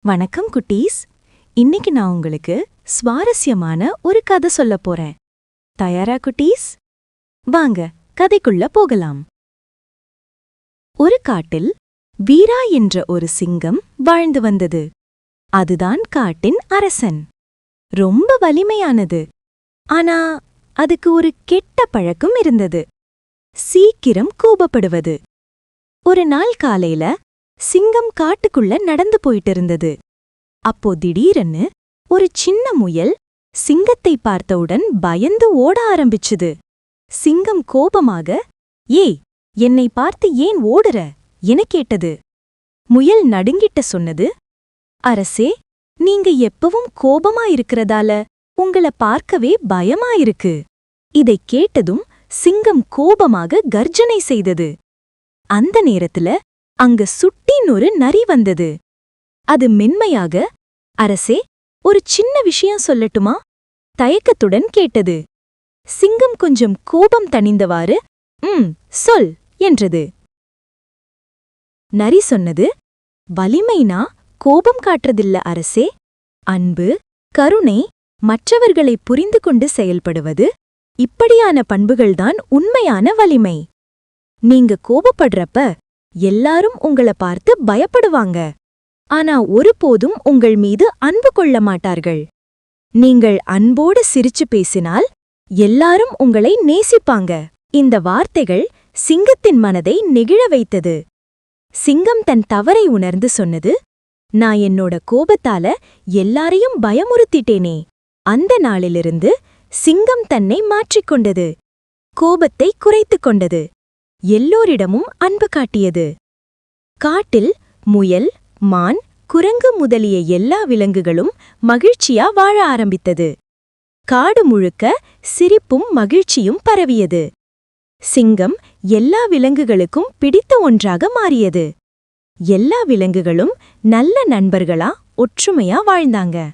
வணக்கம் குட்டீஸ். இன்னைக்கு நான் உங்களுக்கு சுவாரஸ்யமான ஒரு கதை சொல்லப் போறேன். தயாரா குட்டீஸ்? வாங்க கதைக்குள்ள போகலாம். ஒரு காட்டில் வீரா என்ற ஒரு சிங்கம் வாழ்ந்து வந்தது. அதுதான் காட்டின் அரசன். ரொம்ப வலிமையானது. ஆனா அதுக்கு ஒரு கெட்ட பழக்கம் இருந்தது. சீக்கிரம் கோபப்படுவது. ஒரு நாள் காலையில சிங்கம் காட்டுக்குள்ள நடந்து போயிட்டு இருந்தது. அப்போ திடீரென்னு ஒரு சின்ன முயல் சிங்கத்தை பார்த்தவுடன் பயந்து ஓட ஆரம்பிச்சுது. சிங்கம் கோபமாக, "ஏய், என்னை பார்த்து ஏன் ஓடுற?" என கேட்டது. முயல் நடுங்கிட்ட சொன்னது, "அரசே, நீங்க எப்பவும் கோபமா இருக்கிறதால உங்கள பார்க்கவே பயமா இருக்கு." இதைக் கேட்டதும் சிங்கம் கோபமாக கர்ஜனை செய்தது. அந்த நேரத்துல அங்க சுட்டின்னு ஒரு நரி வந்தது. அது மென்மையாக, "அரசே, ஒரு சின்ன விஷயம் சொல்லட்டுமா?" தயக்கத்துடன் கேட்டது. சிங்கம் கொஞ்சம் கோபம் தணிந்தவாறு, சொல்" என்றது. நரி சொன்னது, "வலிமைனா கோபம் காட்டுறதில்ல அரசே. அன்பு, கருணை, மற்றவர்களை புரிந்து கொண்டு செயல்படுவது, இப்படியான பண்புகள்தான் உண்மையான வலிமை. நீங்க கோபப்படுறப்ப எல்லாரும் உங்கள பார்த்து பயப்படுவாங்க. ஆனா ஒருபோதும் உங்கள் மீது அன்பு கொள்ள மாட்டார்கள். நீங்கள் அன்போடு சிரிச்சு பேசினால் எல்லாரும் உங்களை நேசிப்பாங்க." இந்த வார்த்தைகள் சிங்கத்தின் மனதை நெகிழ வைத்தது. சிங்கம் தன் தவறை உணர்ந்து சொன்னது, "நான் என்னோட கோபத்தால எல்லாரையும் பயமுறுத்திட்டேனே." அந்த நாளிலிருந்து சிங்கம் தன்னை மாற்றிக்கொண்டது. கோபத்தை குறைத்துக் கொண்டது. எல்லோரிடமும் அன்பு காட்டியது. காட்டில் முயல், மான், குரங்கு முதலிய எல்லா விலங்குகளும் மகிழ்ச்சியா வாழ ஆரம்பித்தது. காடு முழுக்க சிரிப்பும் மகிழ்ச்சியும் பரவியது. சிங்கம் எல்லா விலங்குகளுக்கும் பிடித்த ஒன்றாக மாறியது. எல்லா விலங்குகளும் நல்ல நண்பர்களா ஒற்றுமையா வாழ்ந்தாங்க.